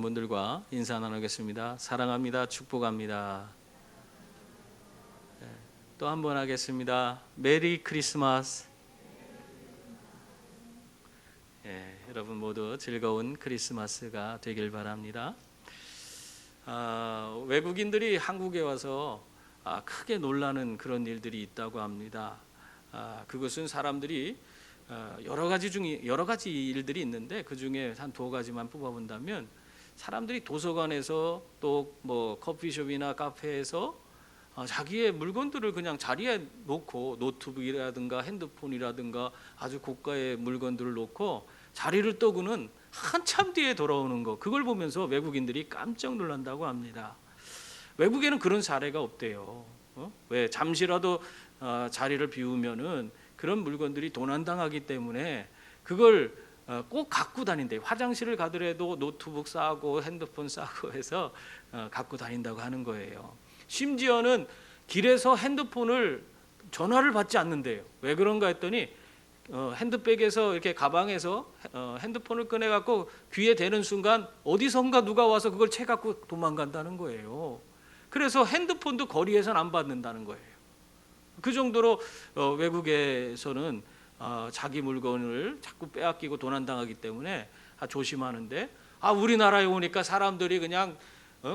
분들과 인사 나누겠습니다. 사랑합니다. 축복합니다. 또 한 번 하겠습니다. 메리 크리스마스. 여러분 모두 즐거운 크리스마스가 되길 바랍니다. 외국인들이 한국에 와서 크게 놀라는 그런 일들이 있다고 합니다. 그것은 사람들이 여러 가지 일들이 있는데 그 중에 한 두 가지만 뽑아본다면, 사람들이 도서관에서 또 뭐 커피숍이나 카페에서 자기의 물건들을 그냥 자리에 놓고, 노트북이라든가 핸드폰이라든가 아주 고가의 물건들을 놓고 자리를 떠고는 한참 뒤에 돌아오는 거, 그걸 보면서 외국인들이 깜짝 놀란다고 합니다. 외국에는 그런 사례가 없대요. 왜? 잠시라도 자리를 비우면은 그런 물건들이 도난당하기 때문에 그걸 꼭 갖고 다닌대요. 화장실을 가더라도 노트북 싸고 핸드폰 싸고 해서 갖고 다닌다고 하는 거예요. 심지어는 길에서 핸드폰을 전화를 받지 않는데요. 왜 그런가 했더니 핸드백에서 이렇게 가방에서 핸드폰을 꺼내 갖고 귀에 대는 순간 어디선가 누가 와서 그걸 채 갖고 도망간다는 거예요. 그래서 핸드폰도 거리에선 안 받는다는 거예요. 그 정도로 외국에서는 자기 물건을 자꾸 빼앗기고 도난당하기 때문에 조심하는데, 우리나라에 오니까 사람들이 그냥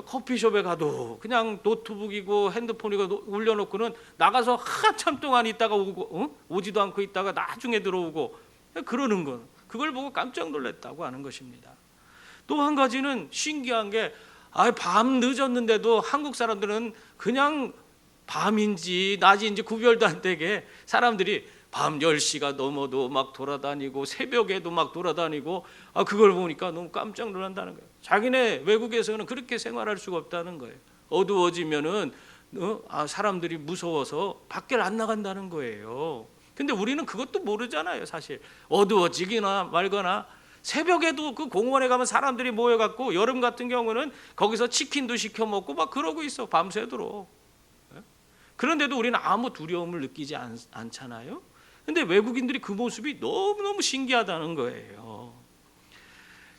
커피숍에 가도 그냥 노트북이고 핸드폰이고 올려놓고는 나가서 한참 동안 있다가 오고 오지도 않고 있다가 나중에 들어오고 그러는 거, 그걸 보고 깜짝 놀랐다고 하는 것입니다. 또 한 가지는 신기한 게, 밤 늦었는데도 한국 사람들은 그냥 밤인지 낮인지 구별도 안 되게 사람들이 밤 10시가 넘어도 막 돌아다니고 새벽에도 막 돌아다니고, 그걸 보니까 너무 깜짝 놀란다는 거예요. 자기네 외국에서는 그렇게 생활할 수가 없다는 거예요. 어두워지면은 사람들이 무서워서 밖에 안 나간다는 거예요. 근데 우리는 그것도 모르잖아요. 사실 어두워지기나 말거나 새벽에도 그 공원에 가면 사람들이 모여갖고, 여름 같은 경우는 거기서 치킨도 시켜 먹고 막 그러고 있어, 밤새도록. 그런데도 우리는 아무 두려움을 느끼지 않잖아요. 근데 외국인들이 그 모습이 너무너무 신기하다는 거예요.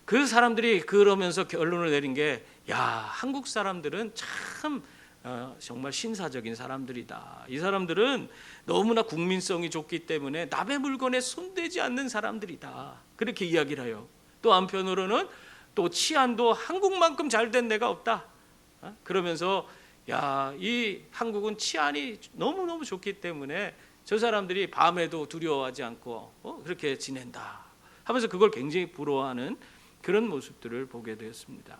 그 사람들이 그러면서 결론을 내린 게, 한국 사람들은 참 정말 신사적인 사람들이다. 이 사람들은 너무나 국민성이 좋기 때문에 남의 물건에 손대지 않는 사람들이다. 그렇게 이야기를 해요. 또 한편으로는 또 치안도 한국만큼 잘된 데가 없다. 그러면서 이 한국은 치안이 너무너무 좋기 때문에 저 사람들이 밤에도 두려워하지 않고 그렇게 지낸다 하면서 그걸 굉장히 부러워하는 그런 모습들을 보게 되었습니다.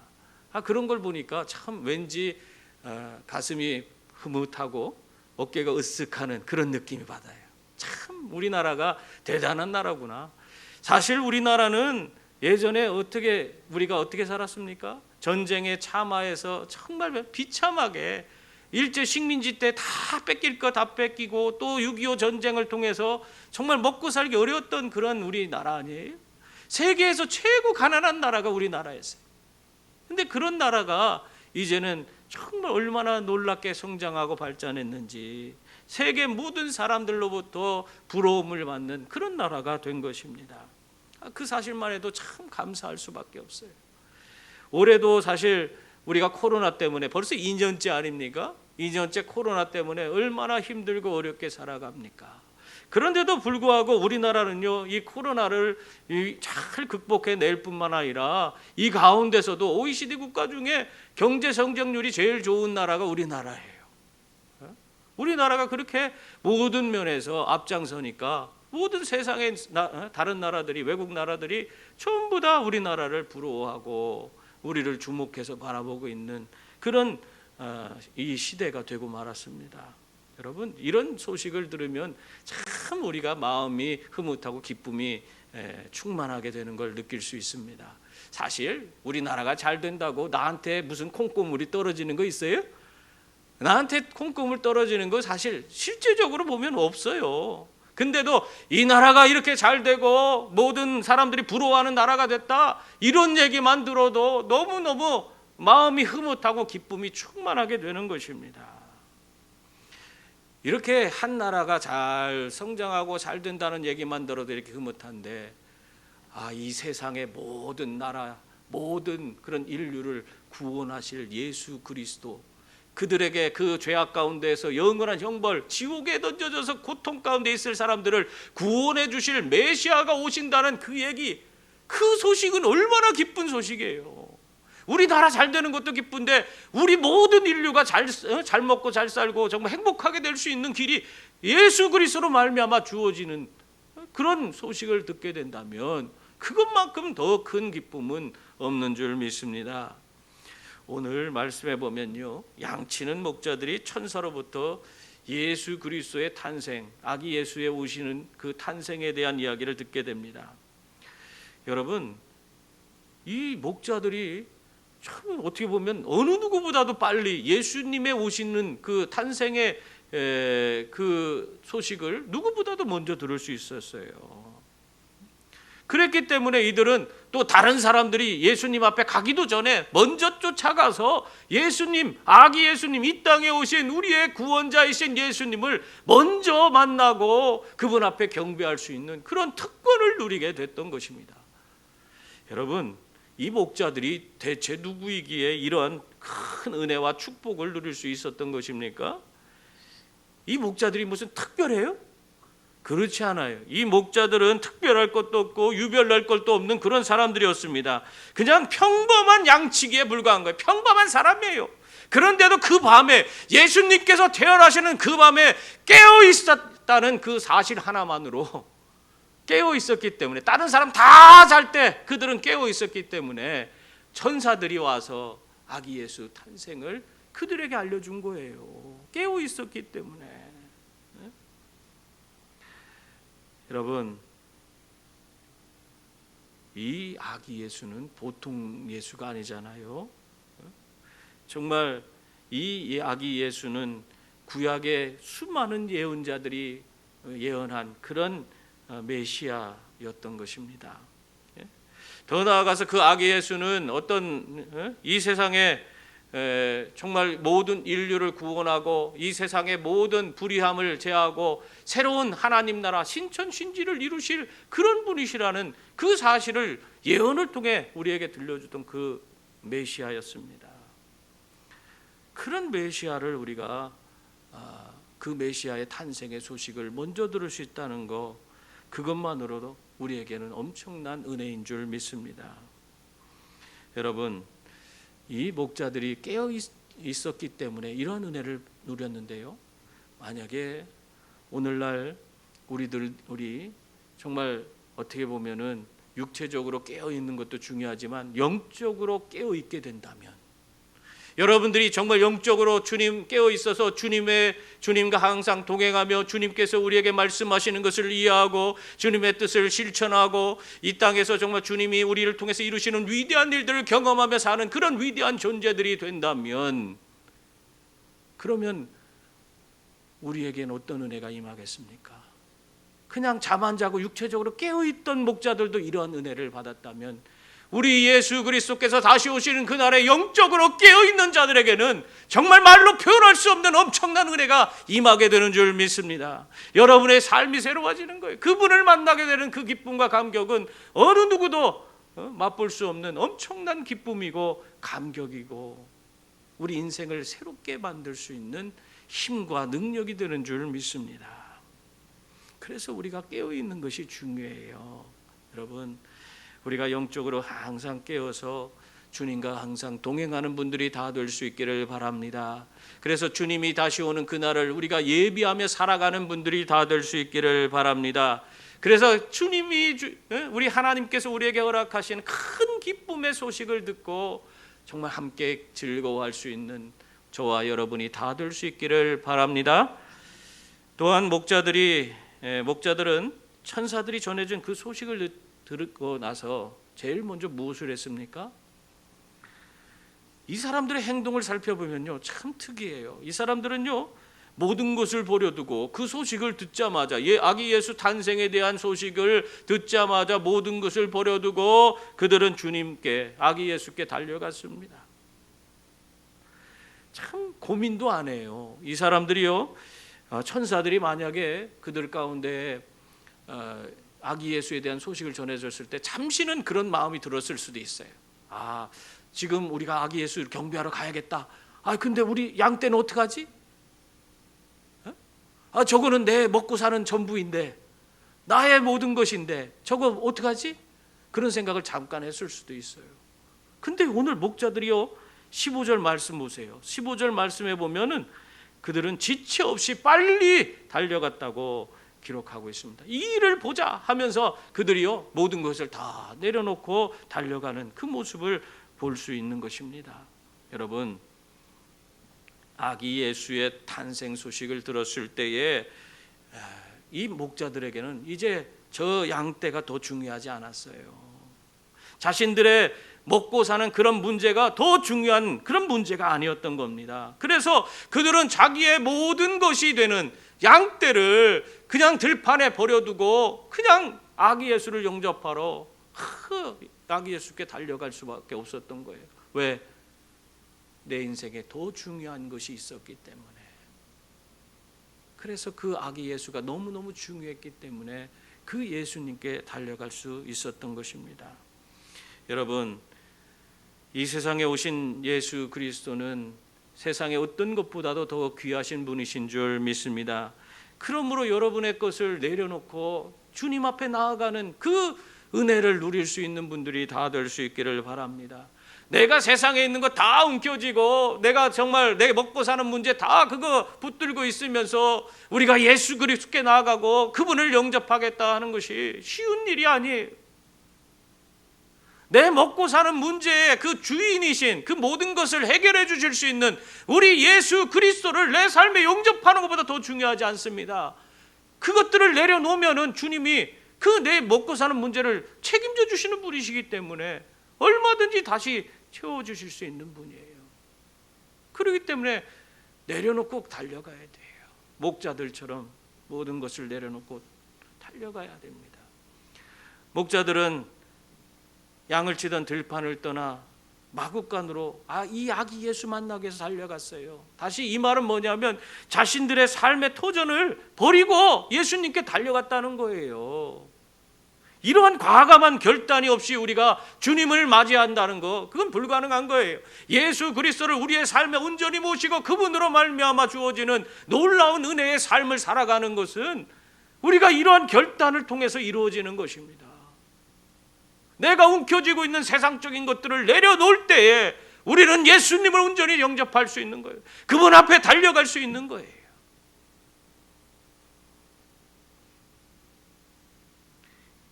그런 걸 보니까 참 왠지 가슴이 흐뭇하고 어깨가 으쓱하는 그런 느낌이 받아요. 참 우리나라가 대단한 나라구나. 사실 우리나라는 예전에 우리가 어떻게 살았습니까? 전쟁의 참화에서 정말 비참하게 일제 식민지 때 다 뺏길 거 다 뺏기고, 또 6.25 전쟁을 통해서 정말 먹고 살기 어려웠던 그런 우리나라 아니에요? 세계에서 최고 가난한 나라가 우리나라였어요. 근데 그런 나라가 이제는 정말 얼마나 놀랍게 성장하고 발전했는지 세계 모든 사람들로부터 부러움을 받는 그런 나라가 된 것입니다. 그 사실만 해도 참 감사할 수밖에 없어요. 올해도 사실 우리가 코로나 때문에 벌써 2년째 아닙니까? 2년째 코로나 때문에 얼마나 힘들고 어렵게 살아갑니까? 그런데도 불구하고 우리나라는요, 이 코로나를 잘 극복해낼 뿐만 아니라 이 가운데서도 OECD 국가 중에 경제 성장률이 제일 좋은 나라가 우리나라예요. 우리나라가 그렇게 모든 면에서 앞장서니까 모든 세상의 다른 나라들이, 외국 나라들이 전부 다 우리나라를 부러워하고 우리를 주목해서 바라보고 있는 그런 이 시대가 되고 말았습니다. 여러분, 이런 소식을 들으면 참 우리가 마음이 흐뭇하고 기쁨이 충만하게 되는 걸 느낄 수 있습니다. 사실 우리나라가 잘 된다고 나한테 무슨 콩고물이 떨어지는 거 있어요? 나한테 콩고물 떨어지는 거 사실 실제적으로 보면 없어요. 근데도 이 나라가 이렇게 잘 되고 모든 사람들이 부러워하는 나라가 됐다, 이런 얘기만 들어도 너무너무 마음이 흐뭇하고 기쁨이 충만하게 되는 것입니다. 이렇게 한 나라가 잘 성장하고 잘 된다는 얘기만 들어도 이렇게 흐뭇한데, 이 세상의 모든 나라, 모든 그런 인류를 구원하실 예수 그리스도, 그들에게 그 죄악 가운데에서 영원한 형벌, 지옥에 던져져서 고통 가운데 있을 사람들을 구원해 주실 메시아가 오신다는 그 얘기, 그 소식은 얼마나 기쁜 소식이에요. 우리나라 잘 되는 것도 기쁜데 우리 모든 인류가 잘 먹고 잘 살고 정말 행복하게 될 수 있는 길이 예수 그리스도로 말미암아 주어지는 그런 소식을 듣게 된다면 그것만큼 더 큰 기쁨은 없는 줄 믿습니다. 오늘 말씀해 보면요, 양치는 목자들이 천사로부터 예수 그리스도의 탄생, 아기 예수의 오시는 그 탄생에 대한 이야기를 듣게 됩니다. 여러분, 이 목자들이 참 어떻게 보면 어느 누구보다도 빨리 예수님의 오시는 그 탄생의 그 소식을 누구보다도 먼저 들을 수 있었어요. 그랬기 때문에 이들은 또 다른 사람들이 예수님 앞에 가기도 전에 먼저 쫓아가서 예수님, 아기 예수님, 이 땅에 오신 우리의 구원자이신 예수님을 먼저 만나고 그분 앞에 경배할 수 있는 그런 특권을 누리게 됐던 것입니다. 여러분, 이 목자들이 대체 누구이기에 이러한 큰 은혜와 축복을 누릴 수 있었던 것입니까? 이 목자들이 무슨 특별해요? 그렇지 않아요. 이 목자들은 특별할 것도 없고 유별날 것도 없는 그런 사람들이었습니다. 그냥 평범한 양치기에 불과한 거예요. 평범한 사람이에요. 그런데도 그 밤에 예수님께서 태어나시는 그 밤에 깨어 있었다는 그 사실 하나만으로, 깨어 있었기 때문에, 다른 사람 다 잘 때 그들은 깨어 있었기 때문에 천사들이 와서 아기 예수 탄생을 그들에게 알려준 거예요. 깨어 있었기 때문에. 여러분, 이 아기 예수는 보통 예수가 아니잖아요. 정말 이 아기 예수는 구약의 수많은 예언자들이 예언한 그런 메시아였던 것입니다. 더 나아가서 그 아기 예수는 어떤 이 세상에 정말 모든 인류를 구원하고 이 세상의 모든 불의함을 제하고 새로운 하나님 나라 신천 신지를 이루실 그런 분이시라는 그 사실을 예언을 통해 우리에게 들려주던 그 메시아였습니다. 그런 메시아를 우리가 그 메시아의 탄생의 소식을 먼저 들을 수 있다는 거, 그것만으로도 우리에게는 엄청난 은혜인 줄 믿습니다. 여러분, 이 목자들이 깨어 있었기 때문에 이런 은혜를 누렸는데요, 만약에 오늘날 우리 정말 어떻게 보면은 육체적으로 깨어 있는 것도 중요하지만 영적으로 깨어 있게 된다면, 여러분들이 정말 영적으로 주님 깨어 있어서 주님과 항상 동행하며 주님께서 우리에게 말씀하시는 것을 이해하고 주님의 뜻을 실천하고 이 땅에서 정말 주님이 우리를 통해서 이루시는 위대한 일들을 경험하며 사는 그런 위대한 존재들이 된다면, 그러면 우리에게는 어떤 은혜가 임하겠습니까? 그냥 잠 안 자고 육체적으로 깨어있던 목자들도 이러한 은혜를 받았다면, 우리 예수 그리스도께서 다시 오시는 그날에 영적으로 깨어있는 자들에게는 정말 말로 표현할 수 없는 엄청난 은혜가 임하게 되는 줄 믿습니다. 여러분의 삶이 새로워지는 거예요. 그분을 만나게 되는 그 기쁨과 감격은 어느 누구도 맛볼 수 없는 엄청난 기쁨이고 감격이고 우리 인생을 새롭게 만들 수 있는 힘과 능력이 되는 줄 믿습니다. 그래서 우리가 깨어있는 것이 중요해요. 여러분, 우리가 영적으로 항상 깨어서 주님과 항상 동행하는 분들이 다 될 수 있기를 바랍니다. 그래서 주님이 다시 오는 그날을 우리가 예비하며 살아가는 분들이 다 될 수 있기를 바랍니다. 그래서 주님이 우리 하나님께서 우리에게 허락하신 큰 기쁨의 소식을 듣고 정말 함께 즐거워할 수 있는 저와 여러분이 다 될 수 있기를 바랍니다. 또한 목자들은 천사들이 전해준 그 소식을 듣고 나서 제일 먼저 무엇을 했습니까? 이 사람들의 행동을 살펴보면요, 참 특이해요. 이 사람들은요, 모든 것을 버려두고 그 소식을 듣자마자, 아기 예수 탄생에 대한 소식을 듣자마자 모든 것을 버려두고 그들은 주님께, 아기 예수께 달려갔습니다. 참 고민도 안 해요. 이 사람들이요, 천사들이 만약에 그들 가운데 아기 예수에 대한 소식을 전해줬을 때 잠시는 그런 마음이 들었을 수도 있어요. 지금 우리가 아기 예수 경배하러 가야겠다. 근데 우리 양 떼는 어떡하지? 저거는 내 먹고 사는 전부인데, 나의 모든 것인데 저거 어떡하지? 그런 생각을 잠깐 했을 수도 있어요. 근데 오늘 목자들이요, 15절 말씀 보세요. 15절 말씀에 보면은 그들은 지체 없이 빨리 달려갔다고 기록하고 있습니다. 이 일을 보자 하면서 그들이요, 모든 것을 다 내려놓고 달려가는 그 모습을 볼 수 있는 것입니다. 여러분, 아기 예수의 탄생 소식을 들었을 때에 이 목자들에게는 이제 저 양떼가 더 중요하지 않았어요. 자신들의 먹고 사는 그런 문제가 더 중요한 그런 문제가 아니었던 겁니다. 그래서 그들은 자기의 모든 것이 되는 양떼를 그냥 들판에 버려두고 그냥 아기 예수를 영접하러 아기 예수께 달려갈 수밖에 없었던 거예요. 왜? 내 인생에 더 중요한 것이 있었기 때문에. 그래서 그 아기 예수가 너무너무 중요했기 때문에 그 예수님께 달려갈 수 있었던 것입니다. 여러분, 이 세상에 오신 예수 그리스도는 세상의 어떤 것보다도 더 귀하신 분이신 줄 믿습니다. 그러므로 여러분의 것을 내려놓고 주님 앞에 나아가는 그 은혜를 누릴 수 있는 분들이 다 될 수 있기를 바랍니다. 내가 세상에 있는 거 다 움켜쥐고 내가 정말 내 먹고 사는 문제 다 그거 붙들고 있으면서 우리가 예수 그리스도께 나아가고 그분을 영접하겠다 하는 것이 쉬운 일이 아니에요. 내 먹고 사는 문제의 그 주인이신 그 모든 것을 해결해 주실 수 있는 우리 예수 그리스도를 내 삶에 영접하는 것보다 더 중요하지 않습니다. 그것들을 내려놓으면은 주님이 그 내 먹고 사는 문제를 책임져 주시는 분이시기 때문에 얼마든지 다시 채워주실 수 있는 분이에요. 그렇기 때문에 내려놓고 달려가야 돼요. 목자들처럼 모든 것을 내려놓고 달려가야 됩니다. 목자들은 양을 치던 들판을 떠나 마구간으로 이 아기 예수 만나기 위해서 달려갔어요. 다시 이 말은 뭐냐면 자신들의 삶의 터전을 버리고 예수님께 달려갔다는 거예요. 이러한 과감한 결단이 없이 우리가 주님을 맞이한다는 거, 그건 불가능한 거예요. 예수 그리스도를 우리의 삶에 온전히 모시고 그분으로 말미암아 주어지는 놀라운 은혜의 삶을 살아가는 것은 우리가 이러한 결단을 통해서 이루어지는 것입니다. 내가 움켜쥐고 있는 세상적인 것들을 내려놓을 때에 우리는 예수님을 온전히 영접할 수 있는 거예요. 그분 앞에 달려갈 수 있는 거예요.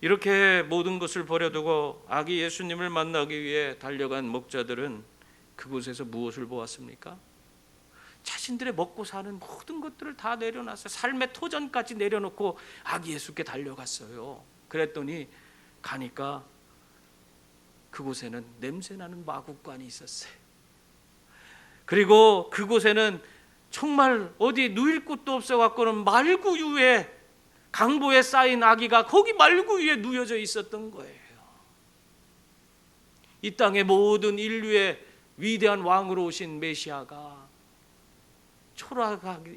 이렇게 모든 것을 버려두고 아기 예수님을 만나기 위해 달려간 목자들은 그곳에서 무엇을 보았습니까? 자신들의 먹고 사는 모든 것들을 다 내려놨어요. 삶의 토전까지 내려놓고 아기 예수께 달려갔어요. 그랬더니 가니까 그곳에는 냄새나는 마구간이 있었어요. 그리고 그곳에는 정말 어디 누일 곳도 없어갖고는 말구 위에, 강보에 쌓인 아기가 거기 말구 위에 누워져 있었던 거예요. 이 땅의 모든 인류의 위대한 왕으로 오신 메시아가 초라한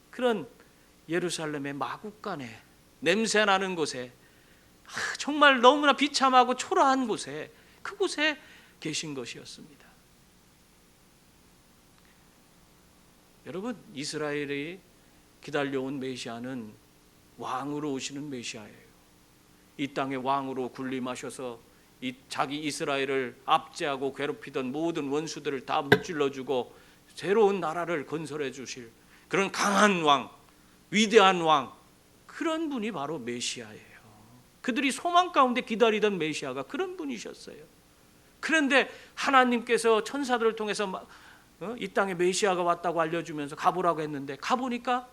그런 예루살렘의 마구간에, 냄새나는 곳에, 정말 너무나 비참하고 초라한 곳에, 그곳에 계신 것이었습니다. 여러분, 이스라엘이 기다려온 메시아는 왕으로 오시는 메시아예요. 이 땅의 왕으로 군림하셔서 자기 이스라엘을 압제하고 괴롭히던 모든 원수들을 다 무찔러주고 새로운 나라를 건설해 주실 그런 강한 왕, 위대한 왕, 그런 분이 바로 메시아예요. 그들이 소망 가운데 기다리던 메시아가 그런 분이셨어요. 그런데 하나님께서 천사들을 통해서 이 땅에 메시아가 왔다고 알려주면서 가보라고 했는데 가보니까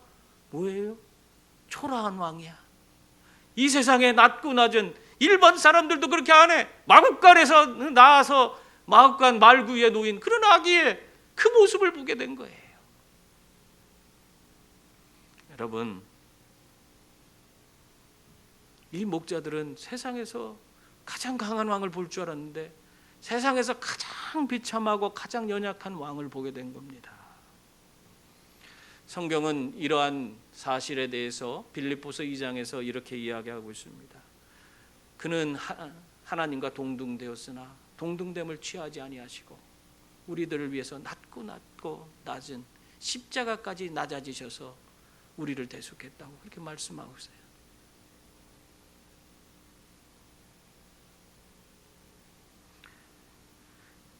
뭐예요? 초라한 왕이야. 이 세상에 낮고 낮은 일반 사람들도 그렇게 안 해. 마구간에서 나와서 마구간 말구 위에 놓인 그런 아기의 그 모습을 보게 된 거예요. 여러분, 이 목자들은 세상에서 가장 강한 왕을 볼 줄 알았는데 세상에서 가장 비참하고 가장 연약한 왕을 보게 된 겁니다. 성경은 이러한 사실에 대해서 빌립보서 2장에서 이렇게 이야기하고 있습니다. 그는 하나님과 동등되었으나 동등됨을 취하지 아니하시고 우리들을 위해서 낮고 낮은 십자가까지 낮아지셔서 우리를 대속했다고 그렇게 말씀하고 있어요.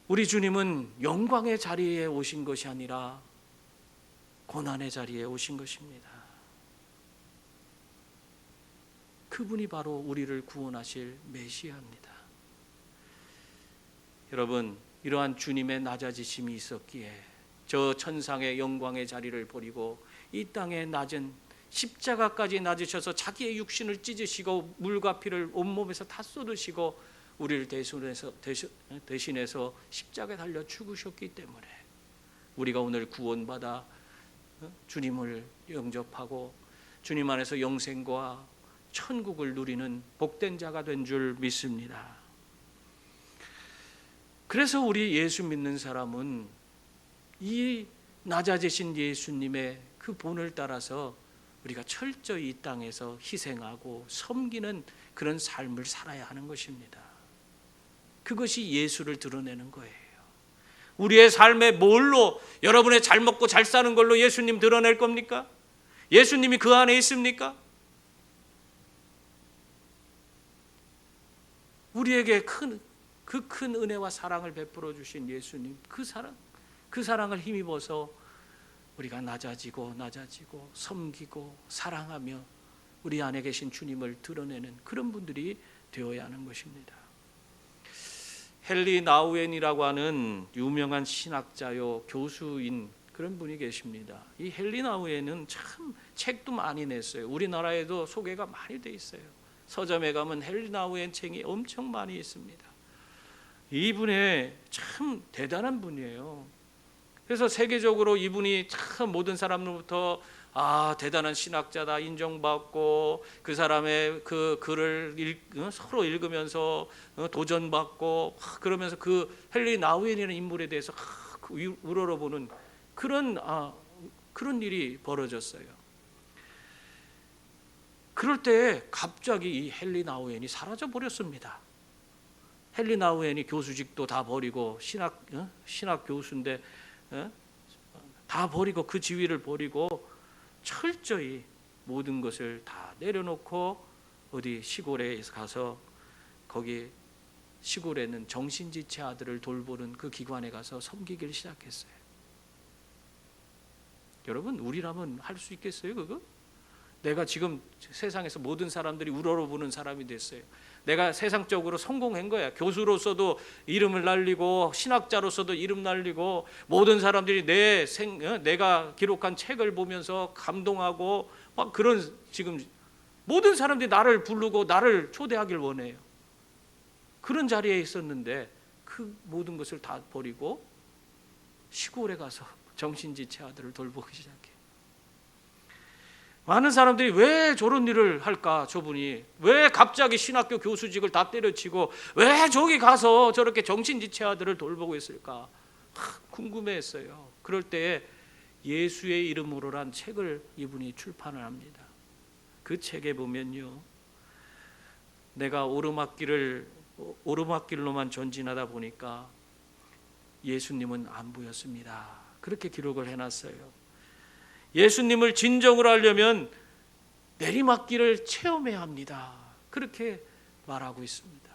우리 주님은 영광의 자리에 오신 것이 아니라 고난의 자리에 오신 것입니다. 그분이 바로 우리를 구원하실 메시아입니다. 여러분, 이러한 주님의 낮아지심이 있었기에 저 천상의 영광의 자리를 버리고 이 땅의 낮은 십자가까지 낮으셔서 자기의 육신을 찢으시고 물과 피를 온몸에서 다 쏟으시고 우리를 대신해서 십자가에 달려 죽으셨기 때문에 우리가 오늘 구원받아 주님을 영접하고 주님 안에서 영생과 천국을 누리는 복된 자가 된 줄 믿습니다. 그래서 우리 예수 믿는 사람은 이 낮아지신 예수님의 그 본을 따라서 우리가 철저히 이 땅에서 희생하고 섬기는 그런 삶을 살아야 하는 것입니다. 그것이 예수를 드러내는 거예요. 우리의 삶의 뭘로, 여러분의 잘 먹고 잘 사는 걸로 예수님 드러낼 겁니까? 예수님이 그 안에 있습니까? 우리에게 큰 은혜와 사랑을 베풀어 주신 예수님, 그 사랑을 힘입어서 우리가 낮아지고 섬기고 사랑하며 우리 안에 계신 주님을 드러내는 그런 분들이 되어야 하는 것입니다. 헨리 나우엔이라고 하는 유명한 신학자요 교수인 그런 분이 계십니다. 이 헨리 나우엔은 참 책도 많이 냈어요. 우리나라에도 소개가 많이 돼 있어요. 서점에 가면 헨리 나우엔 책이 엄청 많이 있습니다. 이분의 참 대단한 분이에요. 그래서 세계적으로 이분이 참 모든 사람으로부터 대단한 신학자다 인정받고 그 사람의 그 글을 서로 읽으면서 도전받고 그러면서 그 헨리 나우엔이라는 인물에 대해서 우러러보는 그런 일이 벌어졌어요. 그럴 때 갑자기 이 헨리 나우엔이 사라져 버렸습니다. 헨리 나우엔이 교수직도 다 버리고 신학 교수인데 다 버리고 그 지위를 버리고 철저히 모든 것을 다 내려놓고 어디 시골에 가서 거기 시골에 있는 정신지체 아들을 돌보는 그 기관에 가서 섬기기를 시작했어요. 여러분, 우리라면 할 수 있겠어요 그거? 내가 지금 세상에서 모든 사람들이 우러러보는 사람이 됐어요. 내가 세상적으로 성공한 거야. 교수로서도 이름을 날리고 신학자로서도 이름 날리고 모든 사람들이 내가 기록한 책을 보면서 감동하고 막 그런 지금 모든 사람들이 나를 부르고 나를 초대하길 원해요. 그런 자리에 있었는데 그 모든 것을 다 버리고 시골에 가서 정신지체 아들을 돌보기 시작해. 많은 사람들이 왜 저런 일을 할까? 저분이 왜 갑자기 신학교 교수직을 다 때려치고 왜 저기 가서 저렇게 정신지체 아들을 돌보고 있을까? 궁금해했어요. 그럴 때에 예수의 이름으로란 책을 이분이 출판을 합니다. 그 책에 보면요, 내가 오르막길로만 전진하다 보니까 예수님은 안 보였습니다. 그렇게 기록을 해놨어요. 예수님을 진정으로 하려면 내리막길을 체험해야 합니다. 그렇게 말하고 있습니다.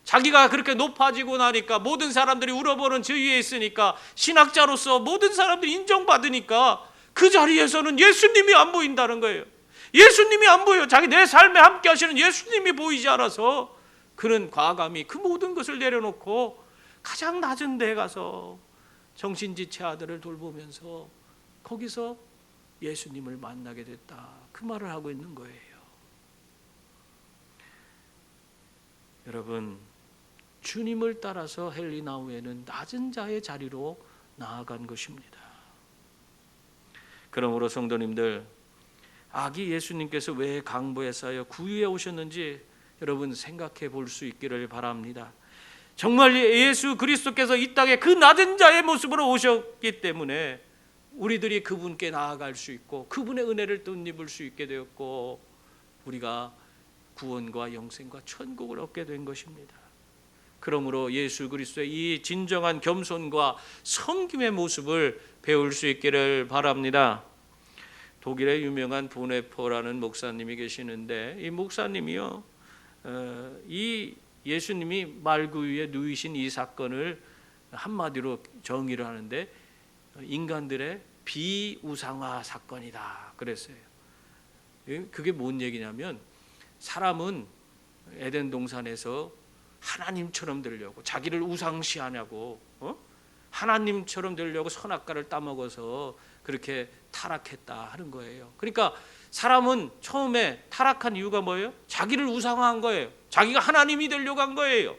자기가 그렇게 높아지고 나니까 모든 사람들이 울어보는 지위에 있으니까 신학자로서 모든 사람들이 인정받으니까 그 자리에서는 예수님이 안 보인다는 거예요. 예수님이 안 보여요. 내 삶에 함께 하시는 예수님이 보이지 않아서 그는 과감히 그 모든 것을 내려놓고 가장 낮은 데 가서 정신지체 아들을 돌보면서 거기서 예수님을 만나게 됐다. 그 말을 하고 있는 거예요. 여러분, 주님을 따라서 헨리 나우엔은 낮은 자의 자리로 나아간 것입니다. 그러므로 성도님들, 아기 예수님께서 왜 강보에 쌓여 구유에 오셨는지 여러분 생각해 볼 수 있기를 바랍니다. 정말 예수 그리스도께서 이 땅에 그 낮은 자의 모습으로 오셨기 때문에 우리들이 그분께 나아갈 수 있고 그분의 은혜를 덧입을 수 있게 되었고 우리가 구원과 영생과 천국을 얻게 된 것입니다. 그러므로 예수 그리스도의 이 진정한 겸손과 섬김의 모습을 배울 수 있기를 바랍니다. 독일의 유명한 보네퍼라는 목사님이 계시는데 이 목사님이요, 이 예수님이 말구 위에 누이신 이 사건을 한마디로 정의를 하는데 인간들의 비우상화 사건이다 그랬어요. 그게 뭔 얘기냐면 사람은 에덴 동산에서 하나님처럼 되려고 자기를 우상시하냐고 하나님처럼 되려고 선악과를 따먹어서 그렇게 타락했다 하는 거예요. 그러니까 사람은 처음에 타락한 이유가 뭐예요? 자기를 우상화한 거예요. 자기가 하나님이 되려고 한 거예요.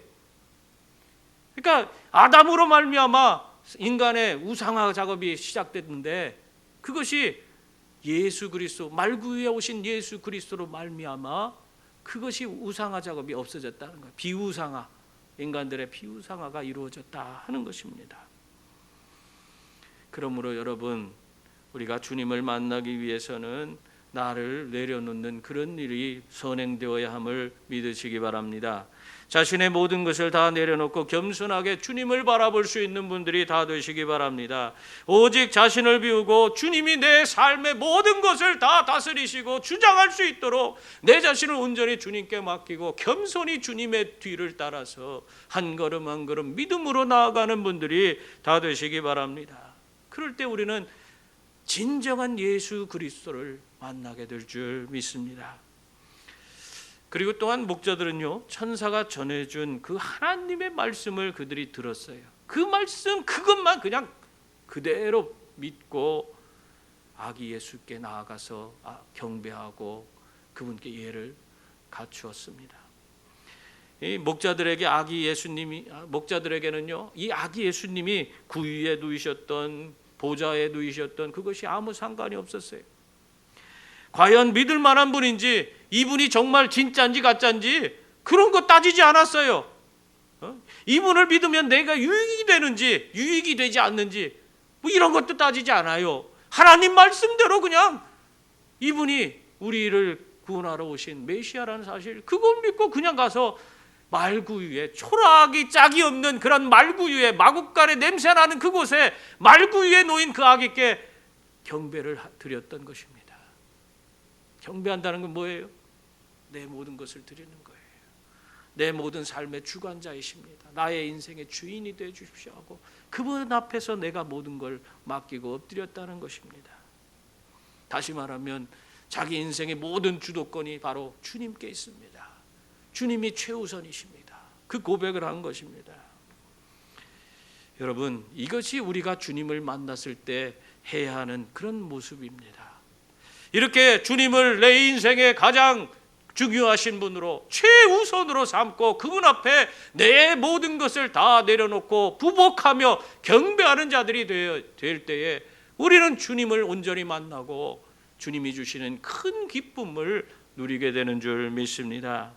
그러니까 아담으로 말미암아 인간의 우상화 작업이 시작됐는데 그것이 예수 그리스도 말구 위에 오신 예수 그리스도로 말미암아 그것이 우상화 작업이 없어졌다는 거예요. 비우상화, 인간들의 비우상화가 이루어졌다 하는 것입니다. 그러므로 여러분, 우리가 주님을 만나기 위해서는 나를 내려놓는 그런 일이 선행되어야 함을 믿으시기 바랍니다. 자신의 모든 것을 다 내려놓고 겸손하게 주님을 바라볼 수 있는 분들이 다 되시기 바랍니다. 오직 자신을 비우고 주님이 내 삶의 모든 것을 다 다스리시고 주장할 수 있도록 내 자신을 온전히 주님께 맡기고 겸손히 주님의 뒤를 따라서 한 걸음 한 걸음 믿음으로 나아가는 분들이 다 되시기 바랍니다. 그럴 때 우리는 진정한 예수 그리스도를 만나게 될 줄 믿습니다. 그리고 또한 목자들은요, 천사가 전해준 그 하나님의 말씀을 그들이 들었어요. 그 말씀 그것만 그냥 그대로 믿고 아기 예수께 나아가서 경배하고 그분께 예를 갖추었습니다. 이 목자들에게 목자들에게는요, 이 아기 예수님이 구위에 누이셨던 보좌에 누이셨던 그것이 아무 상관이 없었어요. 과연 믿을 만한 분인지 이분이 정말 진짜인지 가짜인지 그런 거 따지지 않았어요. 이분을 믿으면 내가 유익이 되는지 유익이 되지 않는지 뭐 이런 것도 따지지 않아요. 하나님 말씀대로 그냥 이분이 우리를 구원하러 오신 메시아라는 사실 그걸 믿고 그냥 가서 말구 위에 초라하기 짝이 없는 그런 말구 위에 마구간의 냄새나는 그곳에 말구 위에 놓인 그 아기께 경배를 드렸던 것입니다. 경배한다는 건 뭐예요? 내 모든 것을 드리는 거예요. 내 모든 삶의 주관자이십니다. 나의 인생의 주인이 되어 주십시오 하고 그분 앞에서 내가 모든 걸 맡기고 엎드렸다는 것입니다. 다시 말하면 자기 인생의 모든 주도권이 바로 주님께 있습니다. 주님이 최우선이십니다. 그 고백을 한 것입니다. 여러분, 이것이 우리가 주님을 만났을 때 해야 하는 그런 모습입니다. 이렇게 주님을 내 인생의 가장 중요하신 분으로 최우선으로 삼고 그분 앞에 내 모든 것을 다 내려놓고 부복하며 경배하는 자들이 될 때에 우리는 주님을 온전히 만나고 주님이 주시는 큰 기쁨을 누리게 되는 줄 믿습니다.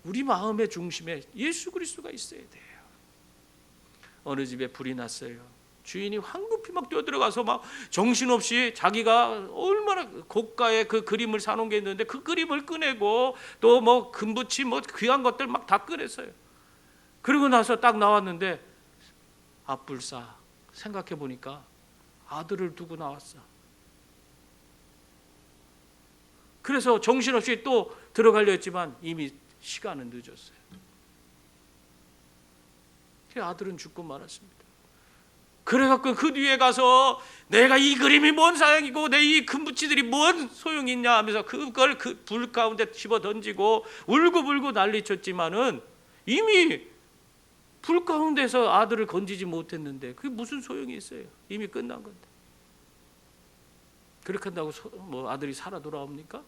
우리 마음의 중심에 예수 그리스도가 있어야 돼요. 어느 집에 불이 났어요. 주인이 황급히 막 뛰어들어가서 막 정신없이 자기가 얼마나 고가의 그 그림을 사놓은 게 있는데 그 그림을 꺼내고 또 뭐 금붙이 뭐 귀한 것들 막 다 꺼냈어요. 그리고 나서 딱 나왔는데 앞불사 생각해 보니까 아들을 두고 나왔어. 그래서 정신없이 또 들어가려 했지만 이미 시간은 늦었어요. 그 아들은 죽고 말았습니다. 그래갖고 그 뒤에 가서 내가 이 그림이 뭔 사양이고 내 이 금붙이들이 뭔 소용이 있냐 하면서 그걸 그 불 가운데 집어 던지고 울고불고 난리쳤지만은 이미 불 가운데서 아들을 건지지 못했는데 그게 무슨 소용이 있어요? 이미 끝난 건데. 그렇게 한다고 뭐 아들이 살아 돌아옵니까?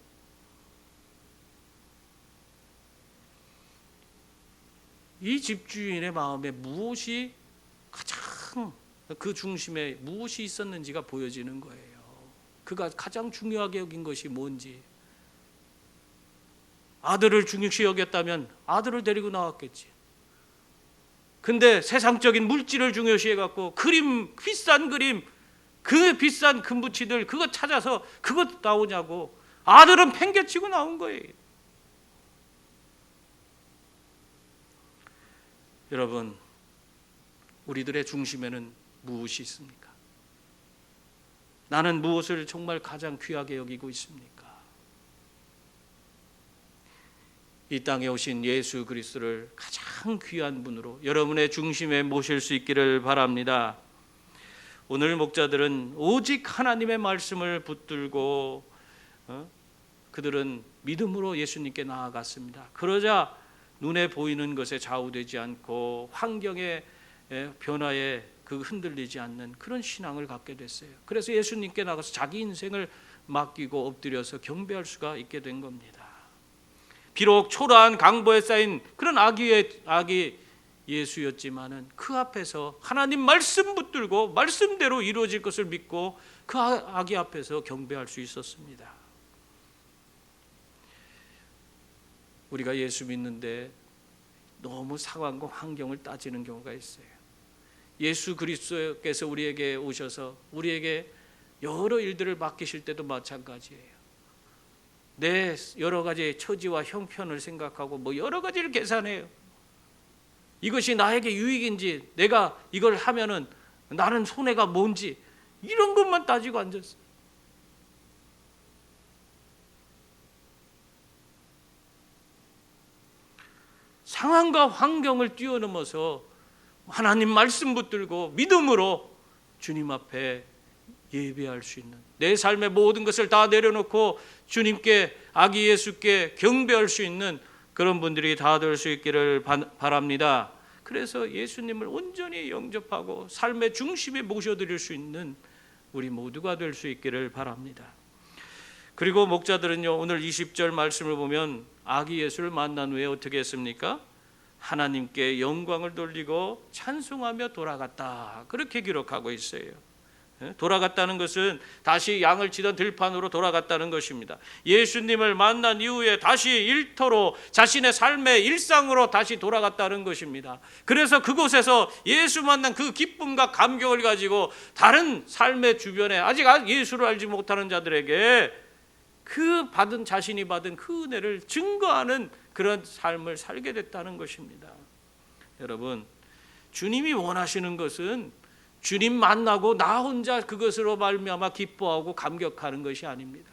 이 집주인의 마음에 무엇이 가장 그 중심에 무엇이 있었는지가 보여지는 거예요. 그가 가장 중요하게 여긴 것이 뭔지. 아들을 중요시 여겼다면 아들을 데리고 나왔겠지. 근데 세상적인 물질을 중요시 해갖고 그림, 비싼 그림, 그 비싼 금붙이들 그거 찾아서 그것 나오냐고 아들은 팽개치고 나온 거예요. 여러분, 우리들의 중심에는 무엇이 있습니까? 나는 무엇을 정말 가장 귀하게 여기고 있습니까? 이 땅에 오신 예수 그리스도를 가장 귀한 분으로 여러분의 중심에 모실 수 있기를 바랍니다. 오늘 목자들은 오직 하나님의 말씀을 붙들고 그들은 믿음으로 예수님께 나아갔습니다. 그러자 눈에 보이는 것에 좌우되지 않고 환경의 변화에 흔들리지 않는 그런 신앙을 갖게 됐어요. 그래서 예수님께 나가서 자기 인생을 맡기고 엎드려서 경배할 수가 있게 된 겁니다. 비록 초라한 강보에 쌓인 그런 아기 예수였지만은 그 앞에서 하나님 말씀 붙들고 말씀대로 이루어질 것을 믿고 그 아기 앞에서 경배할 수 있었습니다. 우리가 예수 믿는데 너무 상황과 환경을 따지는 경우가 있어요. 예수 그리스도께서 우리에게 오셔서 우리에게 여러 일들을 맡기실 때도 마찬가지예요. 내 여러 가지 처지와 형편을 생각하고 여러 가지를 계산해요. 이것이 나에게 유익인지, 내가 이걸 하면은 나는 손해가 뭔지, 이런 것만 따지고 앉았어요. 상황과 환경을 뛰어넘어서 하나님 말씀 붙들고 믿음으로 주님 앞에 예배할 수 있는, 내 삶의 모든 것을 다 내려놓고 주님께, 아기 예수께 경배할 수 있는 그런 분들이 다 될 수 있기를 바랍니다. 그래서 예수님을 온전히 영접하고 삶의 중심에 모셔드릴 수 있는 우리 모두가 될 수 있기를 바랍니다. 그리고 목자들은요, 오늘 20절 말씀을 보면 아기 예수를 만난 후에 어떻게 했습니까? 하나님께 영광을 돌리고 찬송하며 돌아갔다, 그렇게 기록하고 있어요. 돌아갔다는 것은 다시 양을 치던 들판으로 돌아갔다는 것입니다. 예수님을 만난 이후에 다시 일터로, 자신의 삶의 일상으로 다시 돌아갔다는 것입니다. 그래서 그곳에서 예수 만난 그 기쁨과 감격을 가지고 다른 삶의 주변에 아직 예수를 알지 못하는 자들에게 자신이 받은 그 은혜를 증거하는 그런 삶을 살게 됐다는 것입니다. 여러분, 주님이 원하시는 것은 주님 만나고 나 혼자 그것으로 말미암아 기뻐하고 감격하는 것이 아닙니다.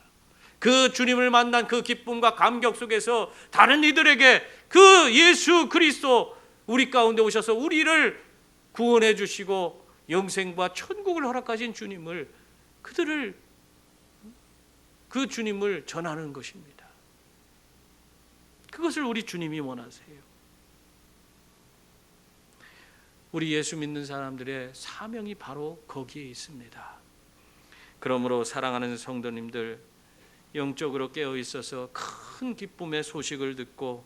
그 주님을 만난 그 기쁨과 감격 속에서 다른 이들에게 그 예수 그리스도 우리 가운데 오셔서 우리를 구원해 주시고 영생과 천국을 허락하신 주님을, 그 주님을 전하는 것입니다. 그것을 우리 주님이 원하세요. 우리 예수 믿는 사람들의 사명이 바로 거기에 있습니다. 그러므로 사랑하는 성도님들, 영적으로 깨어 있어서 큰 기쁨의 소식을 듣고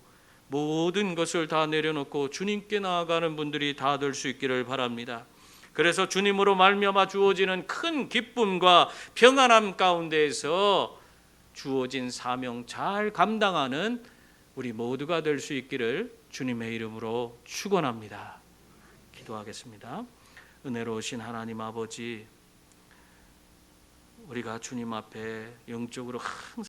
모든 것을 다 내려놓고 주님께 나아가는 분들이 다 될 수 있기를 바랍니다. 그래서 주님으로 말미암아 주어지는 큰 기쁨과 평안함 가운데에서 주어진 사명 잘 감당하는 우리 모두가 될 수 있기를 주님의 이름으로 축원합니다. 기도하겠습니다. 은혜로우신 하나님 아버지, 우리가 주님 앞에 영적으로 항상